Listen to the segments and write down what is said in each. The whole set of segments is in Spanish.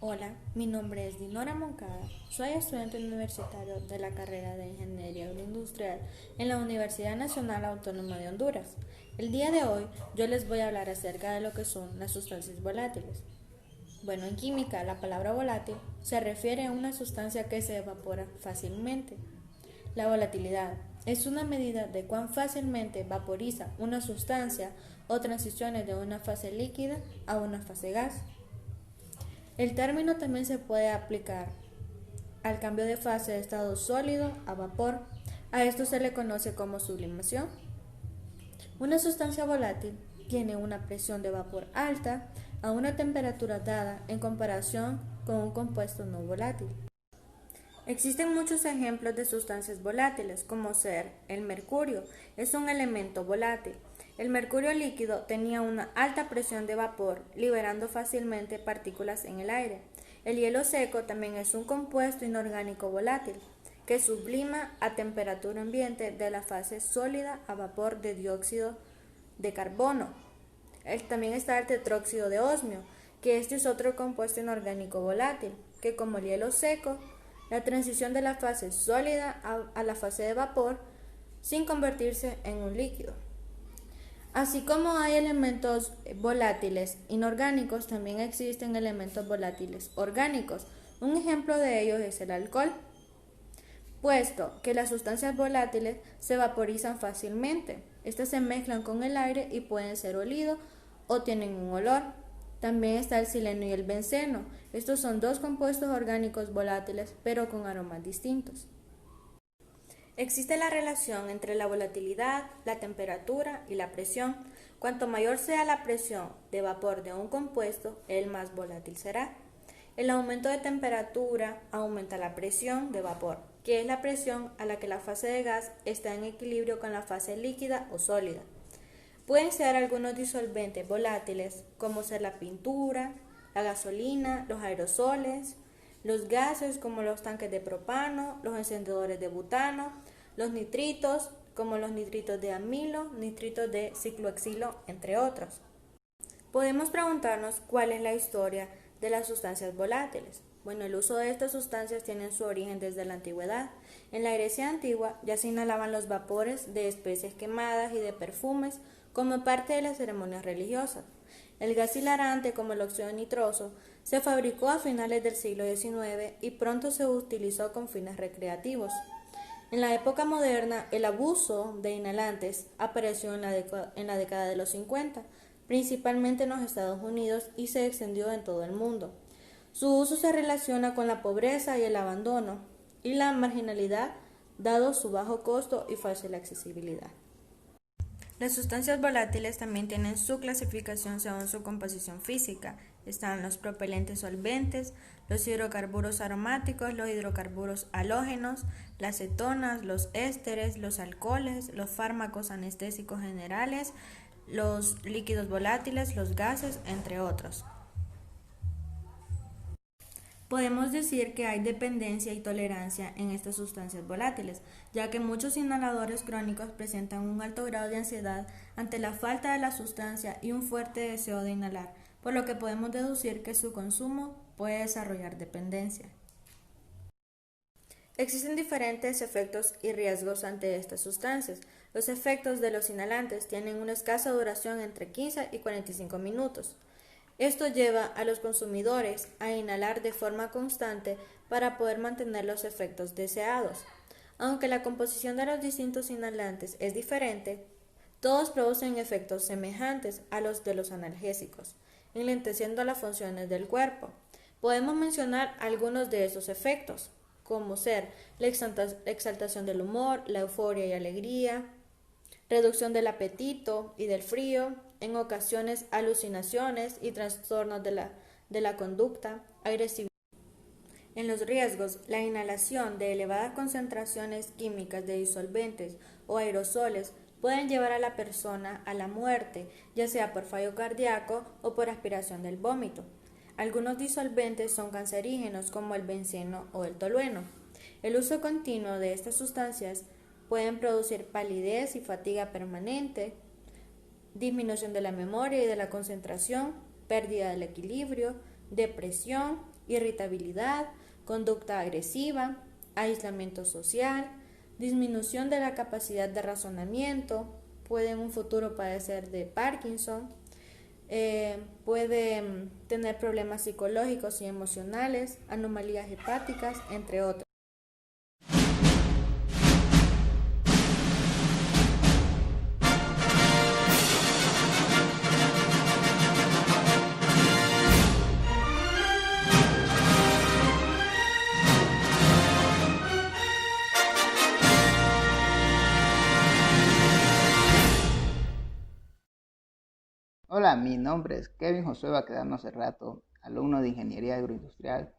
Hola, mi nombre es Dinora Moncada, soy estudiante universitario de la carrera de Ingeniería Agroindustrial en la Universidad Nacional Autónoma de Honduras. El día de hoy yo les voy a hablar acerca de lo que son las sustancias volátiles. Bueno, en química la palabra volátil se refiere a una sustancia que se evapora fácilmente. La volatilidad es una medida de cuán fácilmente vaporiza una sustancia o transiciones de una fase líquida a una fase gas. El término también se puede aplicar al cambio de fase de estado sólido a vapor. A esto se le conoce como sublimación. Una sustancia volátil tiene una presión de vapor alta a una temperatura dada en comparación con un compuesto no volátil. Existen muchos ejemplos de sustancias volátiles, como ser el mercurio, es un elemento volátil. El mercurio líquido tenía una alta presión de vapor, liberando fácilmente partículas en el aire. El hielo seco también es un compuesto inorgánico volátil, que sublima a temperatura ambiente de la fase sólida a vapor de dióxido de carbono. También está el tetróxido de osmio, que este es otro compuesto inorgánico volátil, que como el hielo seco, la transición de la fase sólida a la fase de vapor sin convertirse en un líquido. Así como hay elementos volátiles inorgánicos, también existen elementos volátiles orgánicos. Un ejemplo de ellos es el alcohol, puesto que las sustancias volátiles se vaporizan fácilmente. Estas se mezclan con el aire y pueden ser olidos o tienen un olor. También está el selenio y el benceno. Estos son dos compuestos orgánicos volátiles, pero con aromas distintos. Existe la relación entre la volatilidad, la temperatura y la presión. Cuanto mayor sea la presión de vapor de un compuesto, el más volátil será. El aumento de temperatura aumenta la presión de vapor, que es la presión a la que la fase de gas está en equilibrio con la fase líquida o sólida. Pueden ser algunos disolventes volátiles, como ser la pintura, la gasolina, los aerosoles, los gases como los tanques de propano, los encendedores de butano, los nitritos como los nitritos de amilo, nitritos de ciclohexilo, entre otros. Podemos preguntarnos cuál es la historia de las sustancias volátiles. Bueno, el uso de estas sustancias tiene su origen desde la antigüedad. En la Grecia antigua ya se inhalaban los vapores de especies quemadas y de perfumes como parte de las ceremonias religiosas. El gas hilarante, como el óxido nitroso, se fabricó a finales del siglo XIX y pronto se utilizó con fines recreativos. En la época moderna, el abuso de inhalantes apareció en la década de los 50, principalmente en los Estados Unidos, y se extendió en todo el mundo. Su uso se relaciona con la pobreza y el abandono y la marginalidad, dado su bajo costo y fácil accesibilidad. Las sustancias volátiles también tienen su clasificación según su composición física. Están los propelentes solventes, los hidrocarburos aromáticos, los hidrocarburos halógenos, las cetonas, los ésteres, los alcoholes, los fármacos anestésicos generales, los líquidos volátiles, los gases, entre otros. Podemos decir que hay dependencia y tolerancia en estas sustancias volátiles, ya que muchos inhaladores crónicos presentan un alto grado de ansiedad ante la falta de la sustancia y un fuerte deseo de inhalar, por lo que podemos deducir que su consumo puede desarrollar dependencia. Existen diferentes efectos y riesgos ante estas sustancias. Los efectos de los inhalantes tienen una escasa duración entre 15 y 45 minutos. Esto lleva a los consumidores a inhalar de forma constante para poder mantener los efectos deseados. Aunque la composición de los distintos inhalantes es diferente, todos producen efectos semejantes a los de los analgésicos, enlenteciendo las funciones del cuerpo. Podemos mencionar algunos de esos efectos, como ser la exaltación del humor, la euforia y alegría, reducción del apetito y del frío, en ocasiones alucinaciones y trastornos de la conducta, agresividad. En los riesgos, la inhalación de elevadas concentraciones químicas de disolventes o aerosoles pueden llevar a la persona a la muerte, ya sea por fallo cardíaco o por aspiración del vómito. Algunos disolventes son cancerígenos como el benceno o el tolueno. El uso continuo de estas sustancias pueden producir palidez y fatiga permanente, disminución de la memoria y de la concentración, pérdida del equilibrio, depresión, irritabilidad, conducta agresiva, aislamiento social, disminución de la capacidad de razonamiento, puede en un futuro padecer de Parkinson, puede tener problemas psicológicos y emocionales, anomalías hepáticas, entre otros. Hola, mi nombre es Kevin Josué Baquedano Cerrato, alumno de Ingeniería Agroindustrial.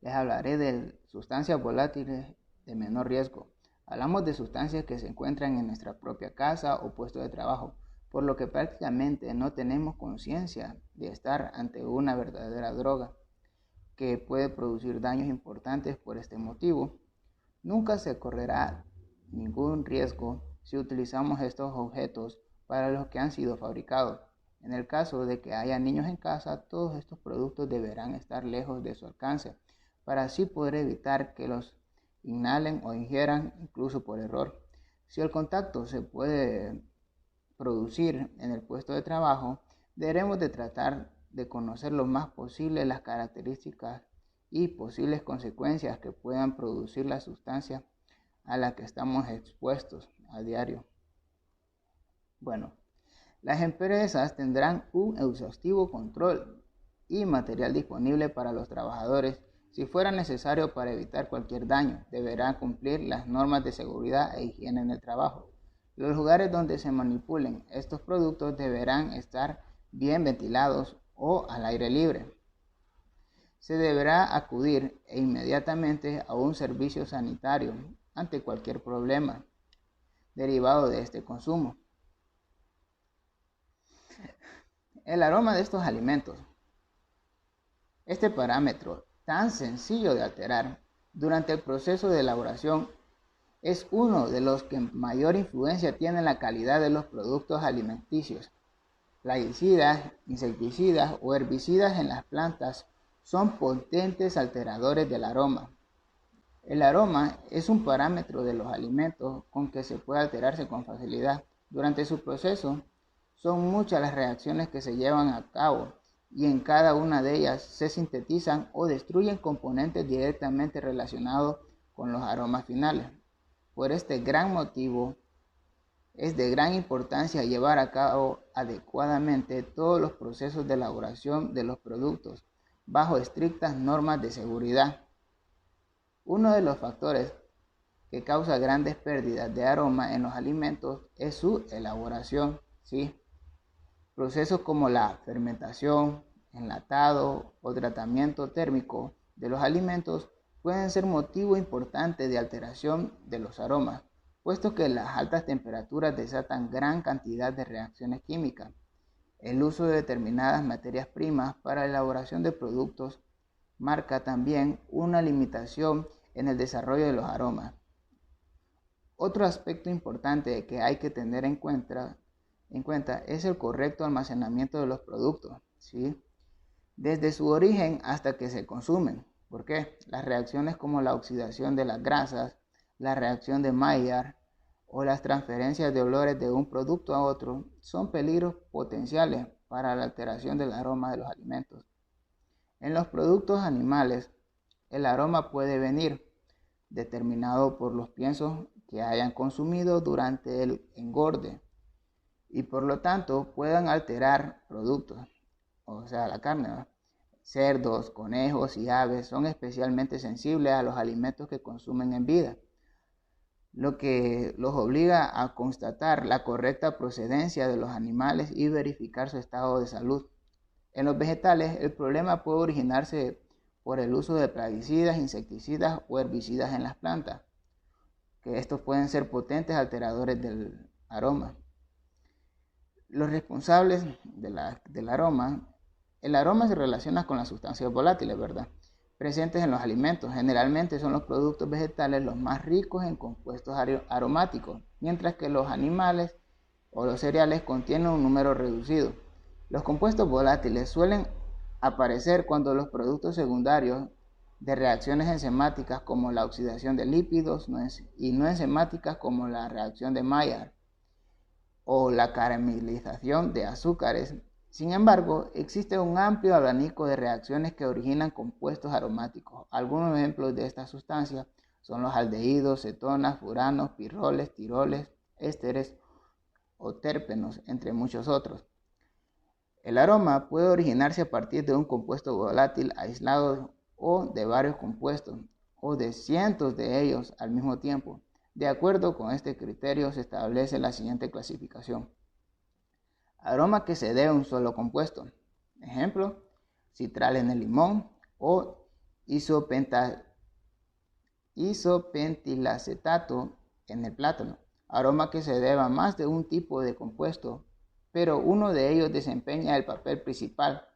Les hablaré de sustancias volátiles de menor riesgo. Hablamos de sustancias que se encuentran en nuestra propia casa o puesto de trabajo, por lo que prácticamente no tenemos conciencia de estar ante una verdadera droga que puede producir daños importantes. Por este motivo, nunca se correrá ningún riesgo si utilizamos estos objetos para los que han sido fabricados. En el caso de que haya niños en casa, todos estos productos deberán estar lejos de su alcance, para así poder evitar que los inhalen o ingieran incluso por error. Si el contacto se puede producir en el puesto de trabajo, deberemos de tratar de conocer lo más posible las características y posibles consecuencias que puedan producir la sustancia a la que estamos expuestos a diario. Bueno, las empresas tendrán un exhaustivo control y material disponible para los trabajadores. Si fuera necesario para evitar cualquier daño, deberán cumplir las normas de seguridad e higiene en el trabajo. Los lugares donde se manipulen estos productos deberán estar bien ventilados o al aire libre. Se deberá acudir inmediatamente a un servicio sanitario ante cualquier problema derivado de este consumo. El aroma de estos alimentos. Este parámetro, tan sencillo de alterar durante el proceso de elaboración, es uno de los que mayor influencia tiene en la calidad de los productos alimenticios. Plaguicidas, insecticidas o herbicidas en las plantas son potentes alteradores del aroma. El aroma es un parámetro de los alimentos con que se puede alterarse con facilidad. Durante su proceso, son muchas las reacciones que se llevan a cabo y en cada una de ellas se sintetizan o destruyen componentes directamente relacionados con los aromas finales. Por este gran motivo, es de gran importancia llevar a cabo adecuadamente todos los procesos de elaboración de los productos bajo estrictas normas de seguridad. Uno de los factores que causa grandes pérdidas de aroma en los alimentos es su elaboración, ¿sí? Procesos como la fermentación, enlatado o tratamiento térmico de los alimentos pueden ser motivo importante de alteración de los aromas, puesto que las altas temperaturas desatan gran cantidad de reacciones químicas. El uso de determinadas materias primas para la elaboración de productos marca también una limitación en el desarrollo de los aromas. Otro aspecto importante que hay que tener en cuenta es el correcto almacenamiento de los productos, ¿sí? Desde su origen hasta que se consumen. ¿Por qué? Las reacciones como la oxidación de las grasas, la reacción de Maillard o las transferencias de olores de un producto a otro son peligros potenciales para la alteración del aroma de los alimentos. En los productos animales, el aroma puede venir determinado por los piensos que hayan consumido durante el engorde y por lo tanto puedan alterar productos, o sea, la carne, ¿verdad? Cerdos, conejos y aves son especialmente sensibles a los alimentos que consumen en vida, lo que los obliga a constatar la correcta procedencia de los animales y verificar su estado de salud. En los vegetales, el problema puede originarse por el uso de plaguicidas, insecticidas o herbicidas en las plantas, que estos pueden ser potentes alteradores del aroma. Los responsables del aroma. El aroma se relaciona con las sustancias volátiles, ¿verdad?, presentes en los alimentos. Generalmente son los productos vegetales los más ricos en compuestos aromáticos, mientras que los animales o los cereales contienen un número reducido. Los compuestos volátiles suelen aparecer cuando los productos secundarios de reacciones enzimáticas como la oxidación de lípidos y no enzimáticas como la reacción de Maillard o la caramelización de azúcares. Sin embargo, existe un amplio abanico de reacciones que originan compuestos aromáticos. Algunos ejemplos de estas sustancias son los aldehídos, cetonas, furanos, pirroles, tiroles, ésteres o térpenos, entre muchos otros. El aroma puede originarse a partir de un compuesto volátil aislado o de varios compuestos, o de cientos de ellos al mismo tiempo. De acuerdo con este criterio se establece la siguiente clasificación. Aroma que se debe a un solo compuesto. Ejemplo, citral en el limón o isopentilacetato en el plátano. Aroma que se debe a más de un tipo de compuesto, pero uno de ellos desempeña el papel principal,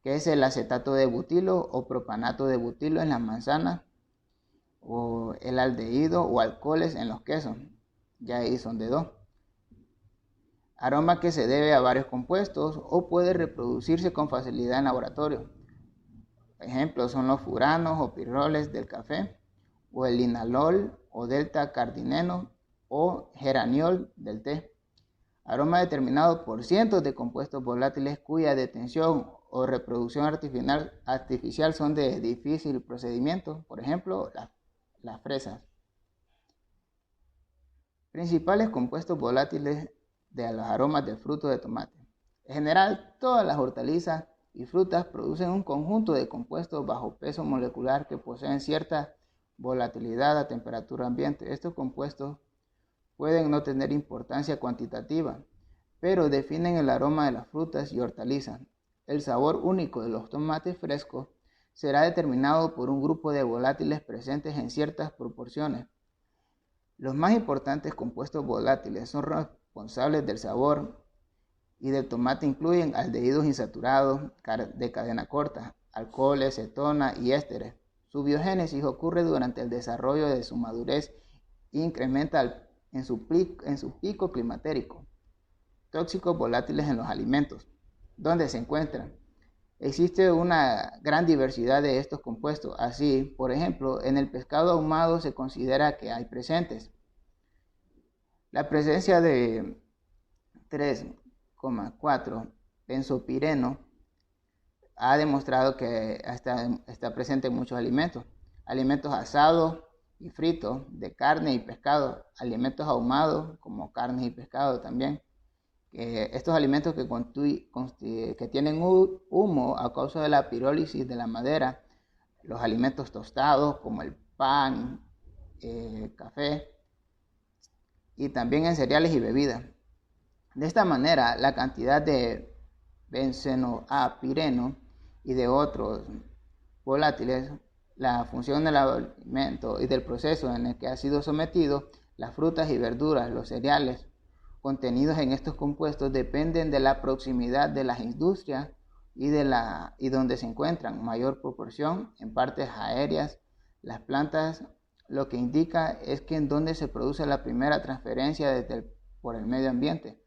que es el acetato de butilo o propanato de butilo en las manzanas, o el aldehído o alcoholes en los quesos. Ya ahí son de dos. Aroma que se debe a varios compuestos o puede reproducirse con facilidad en laboratorio. Ejemplos son los furanos o pirroles del café, o el linalol o delta-cardineno o geraniol del té. Aroma determinado por cientos de compuestos volátiles cuya detención o reproducción artificial son de difícil procedimiento, por ejemplo, las fresas. Principales compuestos volátiles de los aromas del fruto de tomate. En general, todas las hortalizas y frutas producen un conjunto de compuestos bajo peso molecular que poseen cierta volatilidad a temperatura ambiente. Estos compuestos pueden no tener importancia cuantitativa, pero definen el aroma de las frutas y hortalizas. El sabor único de los tomates frescos será determinado por un grupo de volátiles presentes en ciertas proporciones. Los más importantes compuestos volátiles son responsables del sabor y del tomate incluyen aldehídos insaturados de cadena corta, alcoholes, cetona y ésteres. Su biogénesis ocurre durante el desarrollo de su madurez e incrementa en su pico climatérico. Tóxicos volátiles en los alimentos. ¿Dónde se encuentran? Existe una gran diversidad de estos compuestos. Así, por ejemplo, en el pescado ahumado se considera que hay presentes. La presencia de 3,4 benzopireno ha demostrado que está presente en muchos alimentos. Alimentos asados y fritos de carne y pescado. Alimentos ahumados como carne y pescado también. Estos alimentos que tienen humo a causa de la pirólisis de la madera. Los alimentos tostados como el pan, café y también en cereales y bebidas. De esta manera, la cantidad de benzenoapireno y de otros volátiles, la función del alimento y del proceso en el que ha sido sometido, las frutas y verduras, los cereales contenidos en estos compuestos dependen de la proximidad de las industrias y donde se encuentran, mayor proporción en partes aéreas, las plantas, lo que indica es que en donde se produce la primera transferencia por el medio ambiente.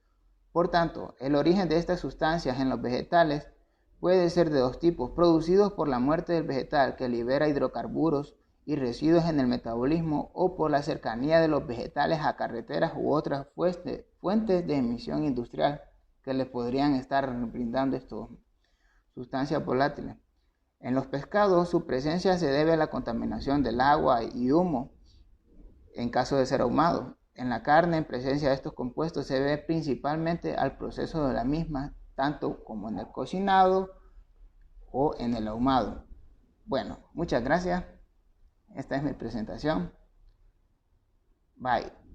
Por tanto, el origen de estas sustancias en los vegetales puede ser de dos tipos: producidos por la muerte del vegetal que libera hidrocarburos y residuos en el metabolismo, o por la cercanía de los vegetales a carreteras u otras fuentes de emisión industrial que les podrían estar brindando estas sustancias volátiles. En los pescados, su presencia se debe a la contaminación del agua y humo en caso de ser ahumado. En la carne, en presencia de estos compuestos, se debe principalmente al proceso de la misma, tanto como en el cocinado o en el ahumado. Bueno, muchas gracias. Esta es mi presentación. Bye.